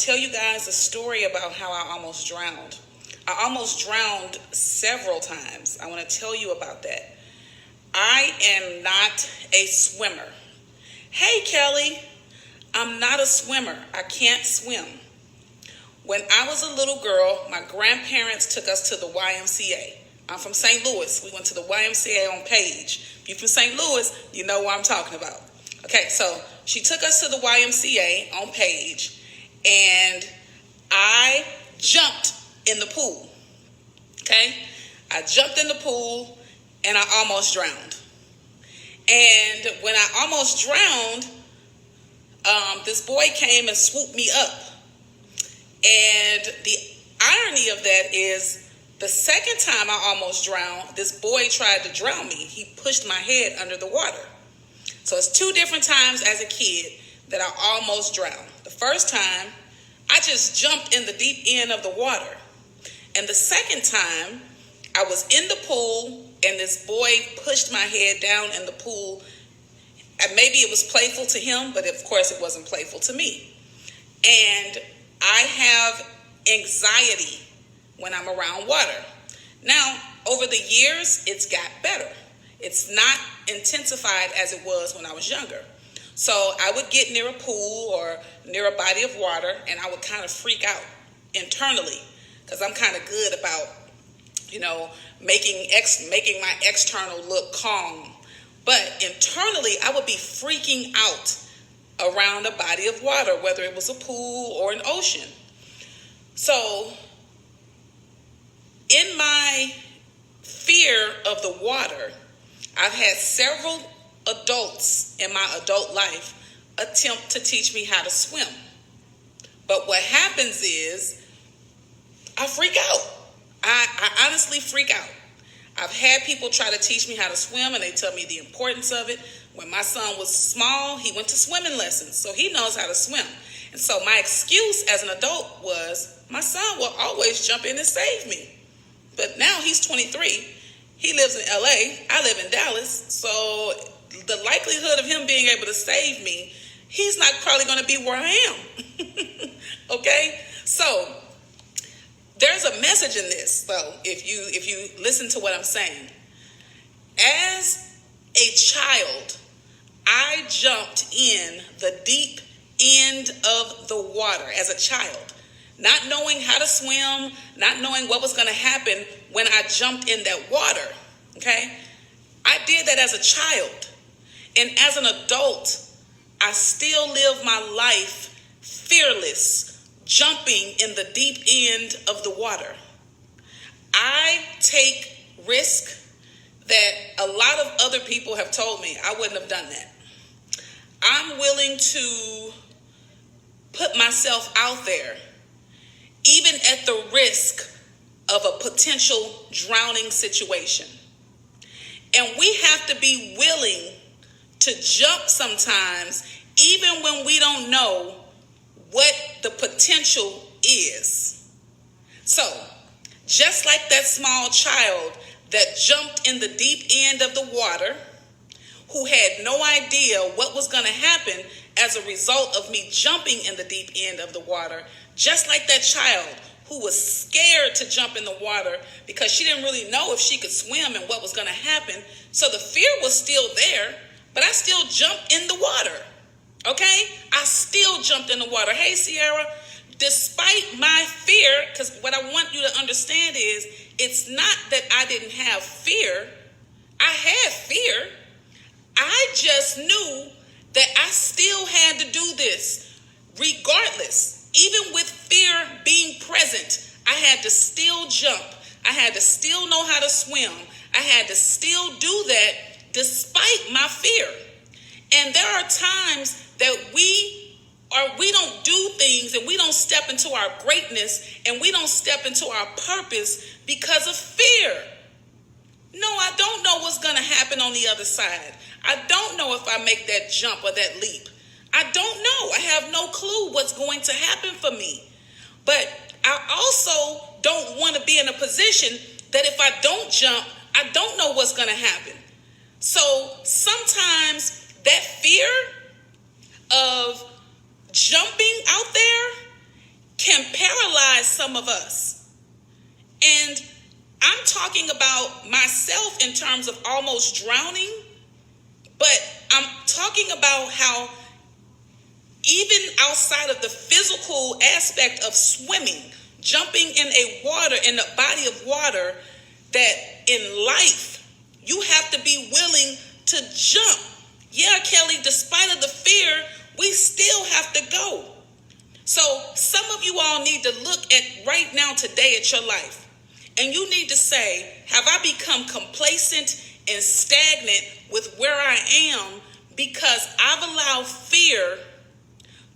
tell you guys a story about how I almost drowned. I almost drowned several times. I want to tell you about that. I am not a swimmer. Hey, Kelly, I'm not a swimmer. I can't swim. When I was a little girl, my grandparents took us to the YMCA. I'm from St. Louis. We went to the YMCA on Page. If you're from St. Louis, you know what I'm talking about. Okay, so she took us to the YMCA on Page, and I jumped in the pool. Okay, I jumped in the pool, and I almost drowned. And when I almost drowned, this boy came and swooped me up. And the irony of that is, the second time I almost drowned, this boy tried to drown me. He pushed my head under the water. So it's two different times as a kid that I almost drowned. The first time, I just jumped in the deep end of the water. And the second time, I was in the pool, and this boy pushed my head down in the pool. And maybe it was playful to him, but of course it wasn't playful to me. And I have anxiety when I'm around water. Now, over the years, it's got better. It's not intensified as it was when I was younger. So I would get near a pool or near a body of water, and I would kind of freak out internally, because I'm kind of good about, making my external look calm. But internally, I would be freaking out around a body of water, whether it was a pool or an ocean. So in my fear of the water, I've had several adults in my adult life attempt to teach me how to swim. But what happens is I freak out. I honestly freak out. I've had people try to teach me how to swim, and they tell me the importance of it. When my son was small, he went to swimming lessons, so he knows how to swim. And so my excuse as an adult was, my son will always jump in and save me. But now he's 23. He lives in LA. I live in Dallas. So the likelihood of him being able to save me, he's not probably going to be where I am. Okay? So there's a message in this, though, if you listen to what I'm saying. As a child, I jumped in the deep end of the water as a child, not knowing how to swim, not knowing what was going to happen when I jumped in that water. Okay? I did that as a child. And as an adult, I still live my life fearless, jumping in the deep end of the water. I take risk that a lot of other people have told me I wouldn't have done that. I'm willing to put myself out there, even at the risk of a potential drowning situation. And we have to be willing to jump sometimes, even when we don't know what the potential is. So, just like that small child that jumped in the deep end of the water, who had no idea what was going to happen as a result of me jumping in the deep end of the water, just like that child who was scared to jump in the water because she didn't really know if she could swim and what was going to happen. So the fear was still there, but I still jumped in the water. Okay? I still jumped in the water. Hey, Sierra, despite my fear, because what I want you to understand is, it's not that I didn't have fear. I had fear. I just knew that I still had to do this regardless. Even with fear being present, I had to still jump. I had to still know how to swim. I had to still do that despite my fear. And there are times that we don't do things, and we don't step into our greatness, and we don't step into our purpose because of fear. No, I don't know what's going to happen on the other side. I don't know if I make that jump or that leap. I don't know. I have no clue what's going to happen for me. But I also don't want to be in a position that if I don't jump, I don't know what's going to happen. So sometimes that fear of jumping out there some of us. And I'm talking about myself in terms of almost drowning, but I'm talking about how even outside of the physical aspect of swimming, jumping in a body of water, that in life, you have to be willing to jump. Yeah, Kelly, despite of the fear, we still have to go. So some of you all need to look at right now today at your life. And you need to say, have I become complacent and stagnant with where I am because I've allowed fear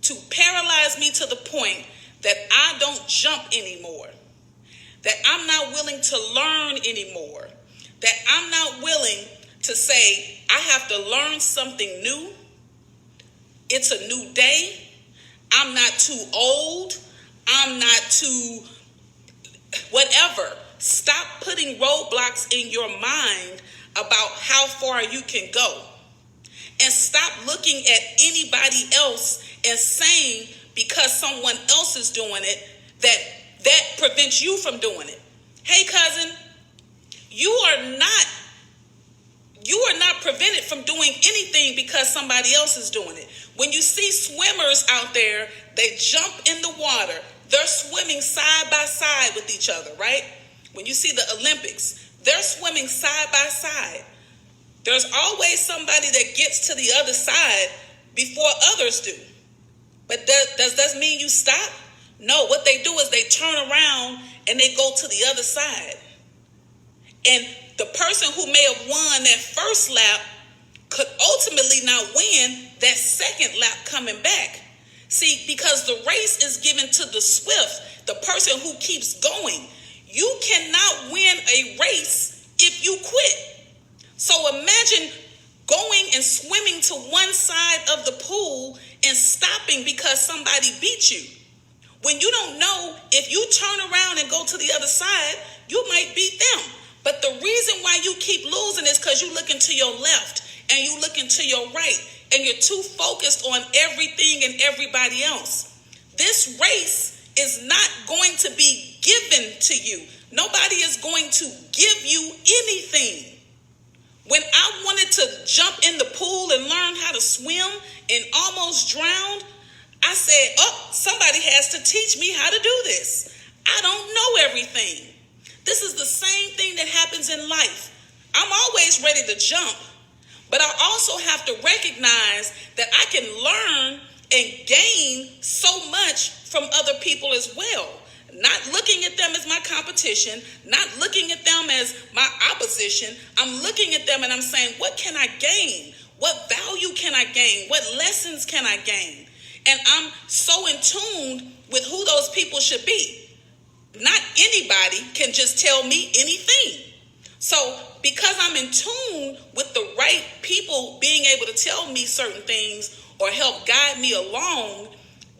to paralyze me to the point that I don't jump anymore, that I'm not willing to learn anymore, that I'm not willing to say, I have to learn something new. It's a new day. I'm not too old. I'm not too whatever. Stop putting roadblocks in your mind about how far you can go. And stop looking at anybody else and saying because someone else is doing it, that prevents you from doing it. Hey, cousin, you are not prevented from doing anything because somebody else is doing it. When you see swimmers out there, they jump in the water. They're swimming side by side with each other, right? When you see the Olympics, they're swimming side by side. There's always somebody that gets to the other side before others do. But does that mean you stop? No, what they do is they turn around and they go to the other side. And the person who may have won that first lap could ultimately not win that second lap coming back. See, because the race is given to the swift, the person who keeps going. You cannot win a race if you quit. So imagine going and swimming to one side of the pool and stopping because somebody beat you. When you don't know, if you turn around and go to the other side, you might beat them. But the reason why you keep losing is because you look into your left and you look into your right and you're too focused on everything and everybody else. This race is not going to be given to you. Nobody is going to give you anything. When I wanted to jump in the pool and learn how to swim and almost drowned, I said, somebody has to teach me how to do this. I don't know everything. This is the same thing that happens in life. I'm always ready to jump, but I also have to recognize that I can learn and gain so much from other people as well. Not looking at them as my competition, not looking at them as my opposition. I'm looking at them and I'm saying, what can I gain? What value can I gain? What lessons can I gain? And I'm so in tune with who those people should be. Not anybody can just tell me anything. So because I'm in tune with the right people being able to tell me certain things or help guide me along,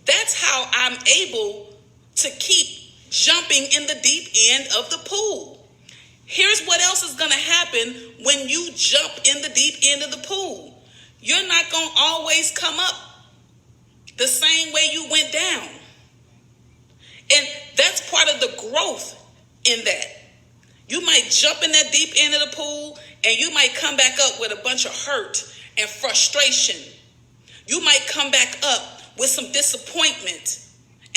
that's how I'm able to keep jumping in the deep end of the pool. Here's what else is going to happen when you jump in the deep end of the pool. You're not going to always come up the same way you went down. And that's part of the growth in that. You might jump in that deep end of the pool and you might come back up with a bunch of hurt and frustration. You might come back up with some disappointment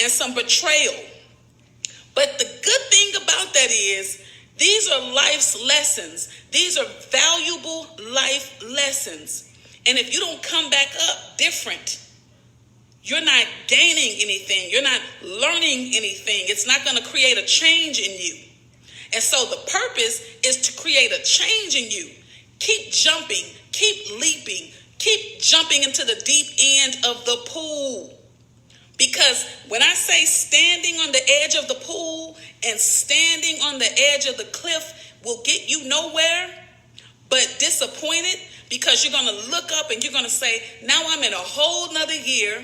and some betrayal. But the good thing about that is these are life's lessons. These are valuable life lessons. And if you don't come back up different, you're not gaining anything. You're not learning anything. It's not going to create a change in you. And so the purpose is to create a change in you. Keep jumping, keep leaping, keep jumping into the deep end of the pool. Because when I say standing on the edge of the pool and standing on the edge of the cliff will get you nowhere, but disappointed, because you're going to look up and you're going to say, now I'm in a whole nother year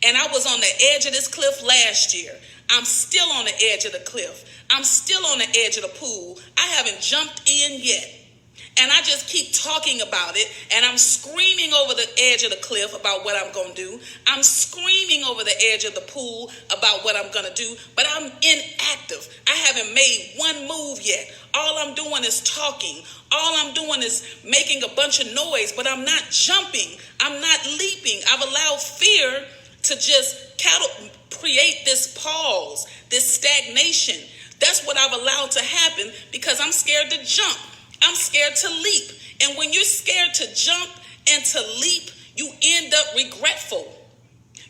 and I was on the edge of this cliff last year. I'm still on the edge of the cliff. I'm still on the edge of the pool. I haven't jumped in yet. and I just keep talking about it, and I'm screaming over the edge of the cliff about what I'm going to do. I'm screaming over the edge of the pool about what I'm going to do, but I'm inactive. I haven't made one move yet. All I'm doing is talking. All I'm doing is making a bunch of noise, but I'm not jumping. I'm not leaping. I've allowed fear to just create this pause, this stagnation. That's what I've allowed to happen because I'm scared to jump. I'm scared to leap. And when you're scared to jump and to leap, you end up regretful.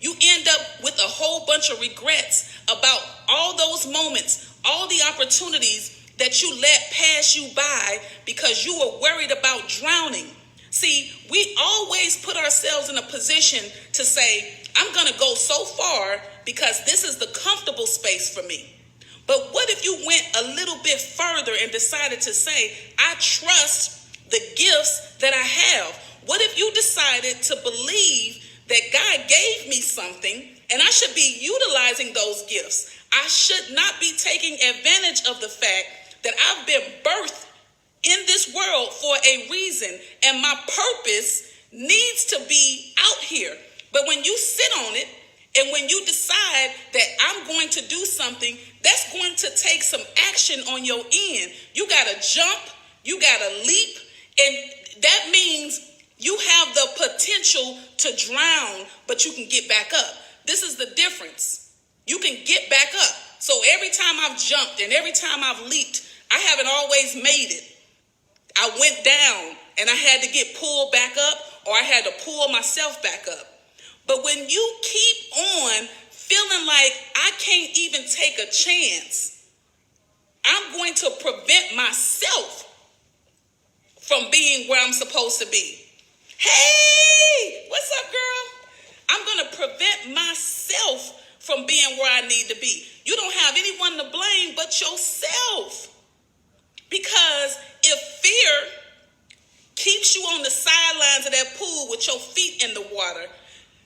You end up with a whole bunch of regrets about all those moments, all the opportunities that you let pass you by because you were worried about drowning. See, we always put ourselves in a position to say, I'm going to go so far because this is the comfortable space for me. But what if you went a little bit further and decided to say, I trust the gifts that I have? What if you decided to believe that God gave me something and I should be utilizing those gifts? I should not be taking advantage of the fact that I've been birthed in this world for a reason and my purpose needs to be out here. But when you sit on it and when you decide that I'm going to do something, that's going to take some action on your end. You got to jump, you got to leap, and that means you have the potential to drown, but you can get back up. This is the difference. You can get back up. So every time I've jumped and every time I've leaped, I haven't always made it. I went down and I had to get pulled back up, or I had to pull myself back up. But when you keep on feeling like I can't even take a chance, I'm going to prevent myself from being where I'm supposed to be. Hey, what's up, girl? I'm going to prevent myself from being where I need to be. You don't have anyone to blame but yourself. Because if fear keeps you on the sidelines of that pool with your feet in the water,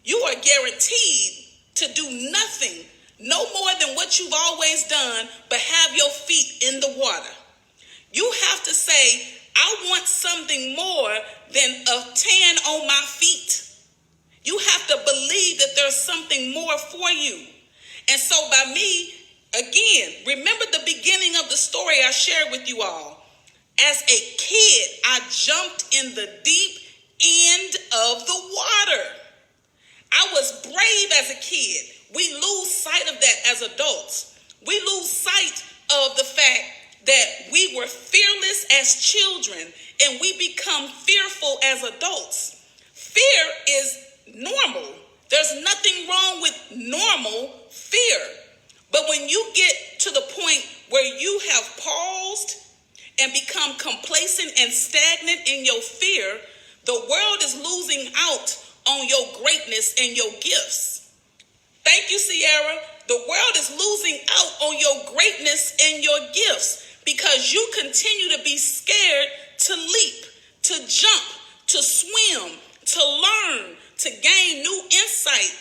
you are guaranteed to do nothing, no more than what you've always done, but have your feet in the water. You have to say, I want something more than a tan on my feet. You have to believe that there's something more for you. And so by me, again, remember the beginning of the story I shared with you all. As a kid, I jumped in the deep end of the water. I was brave as a kid. We lose sight of that as adults. We lose sight of the fact that we were fearless as children and we become fearful as adults. Fear is normal. There's nothing wrong with normal fear. But when you get to the point where you have paused and become complacent and stagnant in your fear, the world is losing out on your greatness and your gifts. Thank you, Sierra. The world is losing out on your greatness and your gifts because you continue to be scared to leap, to jump, to swim, to learn, to gain new insight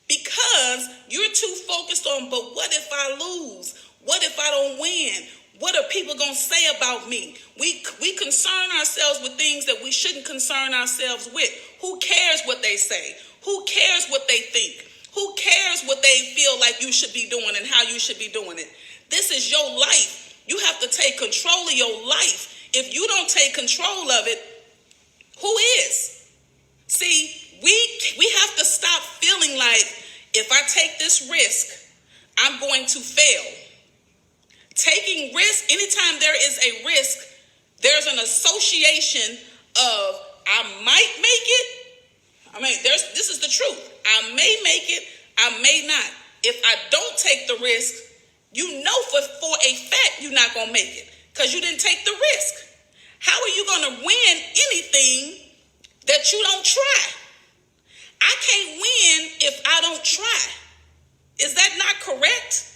because you're too focused on, but what if I lose? What if I don't win? What are people going to say about me? We concern ourselves with things that we shouldn't concern ourselves with. Who cares what they say? Who cares what they think? Who cares what they feel like you should be doing and how you should be doing it? This is your life. You have to take control of your life. If you don't take control of it, who is? See, we have to stop feeling like if I take this risk, I'm going to fail. Taking risk, anytime there is a risk, there's an association of I might make it. I mean, this is the truth. I may make it, I may not. If I don't take the risk, you know for a fact you're not going to make it because you didn't take the risk. How are you going to win anything that you don't try? I can't win if I don't try. Is that not correct?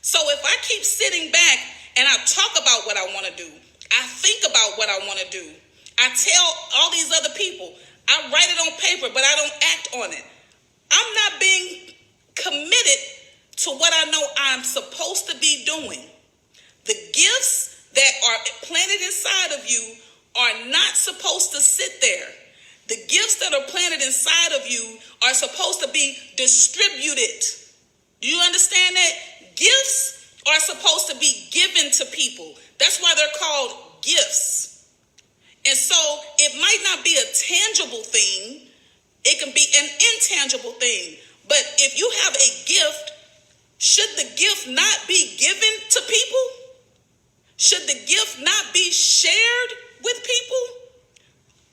So if I keep sitting back and I talk about what I want to do, I think about what I want to do, I tell all these other people, I write it on paper, but I don't act on it. I'm not being committed to what I know I'm supposed to be doing. The gifts that are planted inside of you are not supposed to sit there. The gifts that are planted inside of you are supposed to be distributed. Do you understand that? Gifts are supposed to be given to people. That's why they're called gifts. And so it might not be a tangible thing. It can be an intangible thing. But if you have a gift, should the gift not be given to people? Should the gift not be shared with people?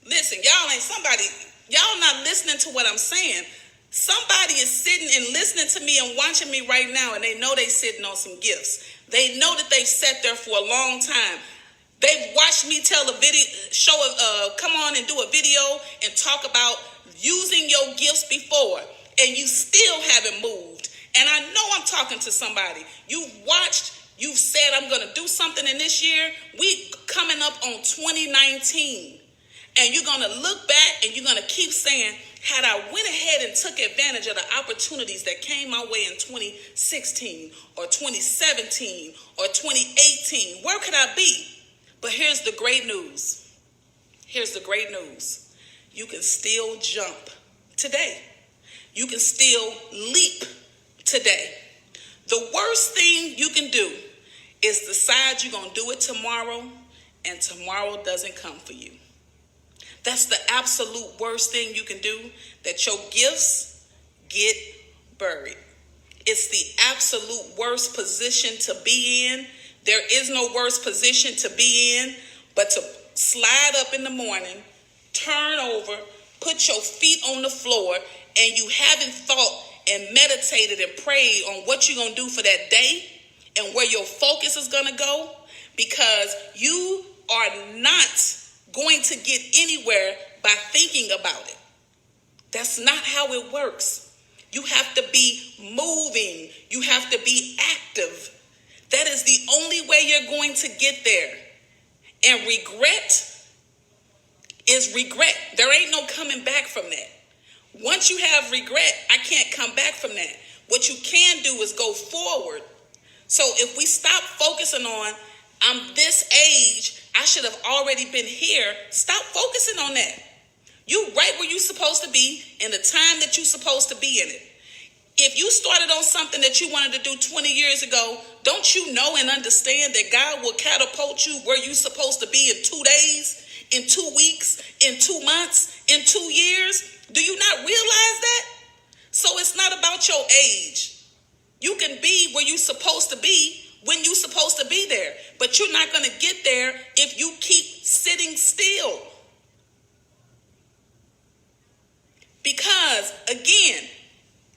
Listen, y'all not listening to what I'm saying. Somebody is sitting and listening to me and watching me right now, and they know they're sitting on some gifts. They know that they've sat there for a long time. They've watched me come on and do a video and talk about using your gifts before, and you still haven't moved. And I know I'm talking to somebody. You've said, I'm going to do something in this year. We coming up on 2019. And you're going to look back and you're going to keep saying, had I went ahead and took advantage of the opportunities that came my way in 2016 or 2017 or 2018, where could I be? But here's the great news. Here's the great news. You can still jump today. You can still leap today. The worst thing you can do is decide you're going to do it tomorrow, and tomorrow doesn't come for you. That's the absolute worst thing you can do, that your gifts get buried. It's the absolute worst position to be in. There is no worse position to be in but to slide up in the morning, turn over, put your feet on the floor, and you haven't thought and meditated and prayed on what you're going to do for that day and where your focus is going to go, because you are not going to get anywhere by thinking about it. That's not how it works. You have to be moving. You have to be active. That is the only way you're going to get there. And regret is regret. There ain't no coming back from that. Once you have regret, I can't come back from that. What you can do is go forward. So if we stop focusing on, I'm this age, I should have already been here. Stop focusing on that. You right where you're supposed to be in the time that you're supposed to be in it. If you started on something that you wanted to do 20 years ago, don't you know and understand that God will catapult you where you're supposed to be in 2 days, in 2 weeks, in 2 months, in 2 years? Do you not realize that? So it's not about your age. You can be where you're supposed to be when you're supposed to be there. But you're not going to get there if you keep sitting still. Because, again,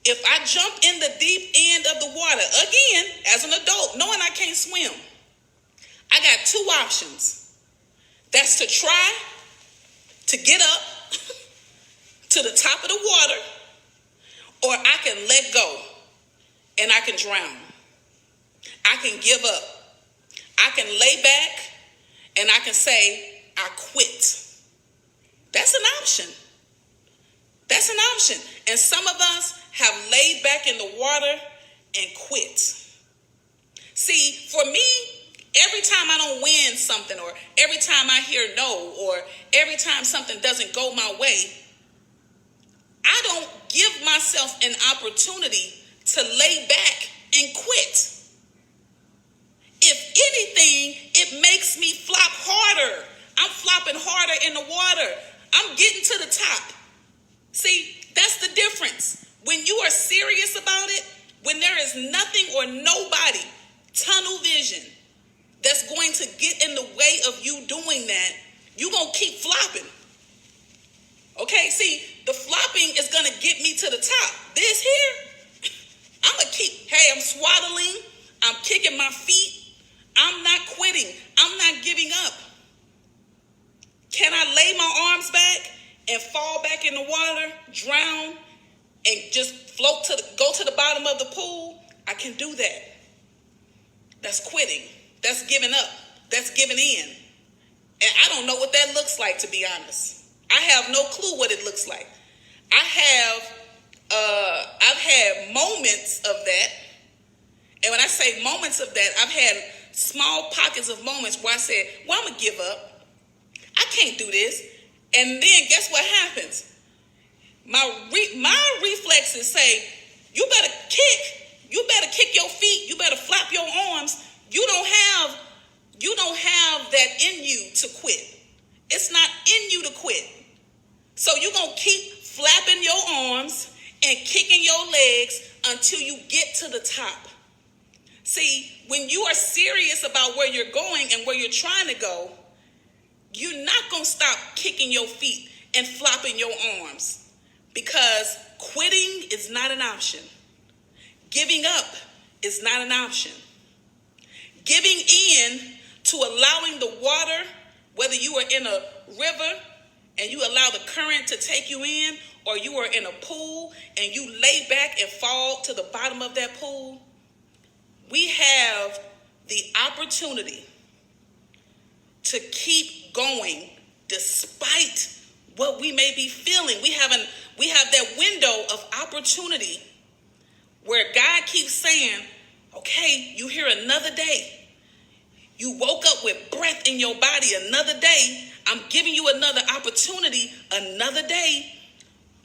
if I jump in the deep end of the water, again, as an adult, knowing I can't swim, I got 2 options. That's to try to get up to the top of the water, or I can let go and I can drown. I can give up. I can lay back and I can say, I quit. That's an option. That's an option. And some of us have laid back in the water and quit. See, for me, every time I don't win something, or every time I hear no, or every time something doesn't go my way, I don't give myself an opportunity to lay back and quit. If anything, it makes me flop harder. I'm flopping harder in the water. I'm getting to the top. See, that's the difference. When you are serious about it, when there is nothing or nobody, tunnel vision, that's going to get in the way of you doing that, you're going to keep flopping. Okay, see, the flopping is going to get me to the top. This here, I'm going to keep, I'm swaddling, I'm kicking my feet, I'm not quitting, I'm not giving up. Can I lay my arms back and fall back in the water, drown, and just go to the bottom of the pool? I can do that. That's quitting. That's giving up. That's giving in. And I don't know what that looks like, to be honest. I have no clue what it looks like. I've had moments of that. And when I say moments of that, I've had small pockets of moments where I said, well, I'm going to give up. I can't do this. And then guess what happens? My reflexes say, you better kick your feet, you better flap your arms. You don't have that in you to quit. It's not in you to quit. So you're going to keep flapping your arms and kicking your legs until you get to the top. See, when you are serious about where you're going and where you're trying to go, you're not going to stop kicking your feet and flopping your arms, because quitting is not an option. Giving up is not an option. Giving in to allowing the water, whether you are in a river and you allow the current to take you in, or you are in a pool and you lay back and fall to the bottom of that pool, we have the opportunity to keep going despite what we may be feeling. We have that window of opportunity where God keeps saying, okay, you here another day. You woke up with breath in your body another day. I'm giving you another opportunity another day.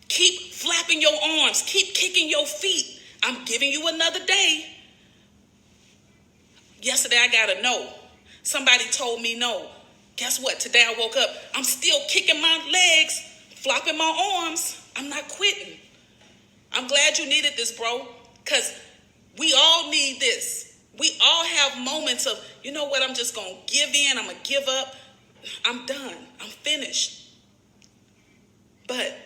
Keep flapping your arms. Keep kicking your feet. I'm giving you another day. Yesterday I got a no. Somebody told me no. Guess what? Today I woke up. I'm still kicking my legs, flopping my arms. I'm not quitting. I'm glad you needed this, bro, because we all need this. We all have moments of, you know what, I'm just going to give in. I'm going to give up. I'm done. I'm finished. But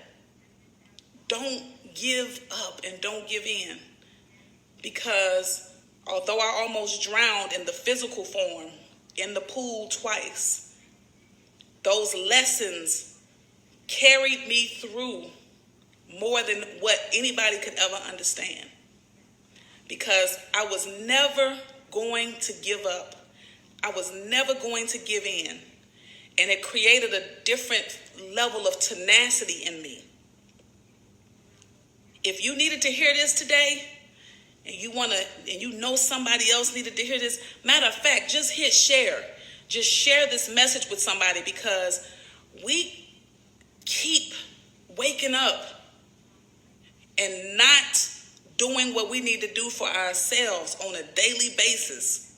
don't give up and don't give in, because although I almost drowned in the physical form in the pool twice, those lessons carried me through more than what anybody could ever understand, because I was never going to give up. I was never going to give in. And it created a different level of tenacity in me. If you needed to hear this today, and you know somebody else needed to hear this, matter of fact, just hit share. Just share this message with somebody, because we keep waking up and not doing what we need to do for ourselves on a daily basis.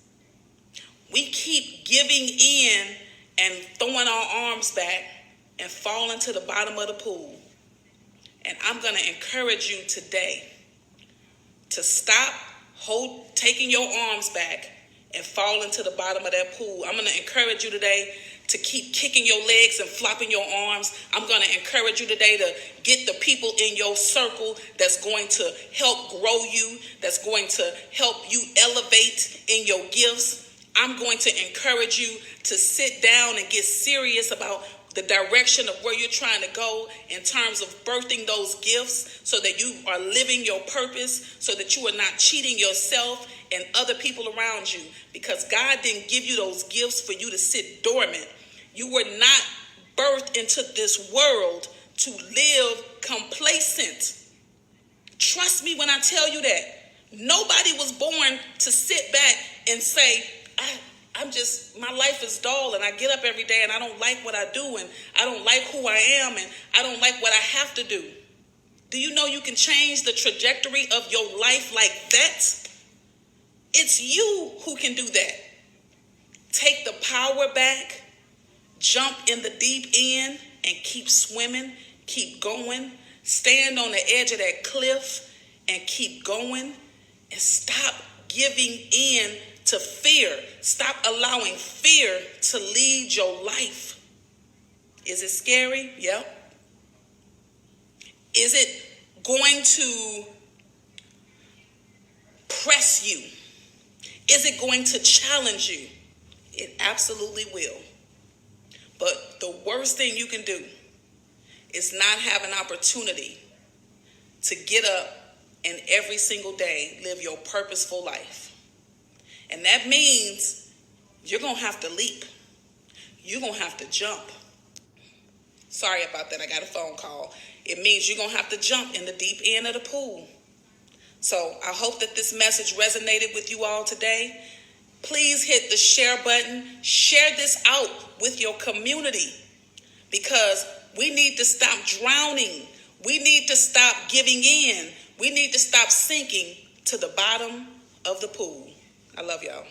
We keep giving in and throwing our arms back and falling to the bottom of the pool. And I'm going to encourage you today to stop taking your arms back and falling to the bottom of that pool. I'm going to encourage you today to keep kicking your legs and flopping your arms. I'm going to encourage you today to get the people in your circle that's going to help grow you, that's going to help you elevate in your gifts. I'm going to encourage you to sit down and get serious about the direction of where you're trying to go in terms of birthing those gifts, so that you are living your purpose, so that you are not cheating yourself and other people around you, because God didn't give you those gifts for you to sit dormant. You were not birthed into this world to live complacent. Trust me when I tell you that. Nobody was born to sit back and say, my life is dull, and I get up every day and I don't like what I do, and I don't like who I am, and I don't like what I have to do. Do you know you can change the trajectory of your life like that? It's you who can do that. Take the power back, jump in the deep end, and keep swimming, keep going. Stand on the edge of that cliff and keep going, and stop giving in to fear. Stop allowing fear to lead your life. Is it scary? Yep. Is it going to press you? Is it going to challenge you? It absolutely will. But the worst thing you can do is not have an opportunity to get up and every single day live your purposeful life. And that means you're going to have to leap. You're going to have to jump. Sorry about that. I got a phone call. It means you're going to have to jump in the deep end of the pool. So I hope that this message resonated with you all today. Please hit the share button. Share this out with your community. because we need to stop drowning. We need to stop giving in. We need to stop sinking to the bottom of the pool. I love y'all.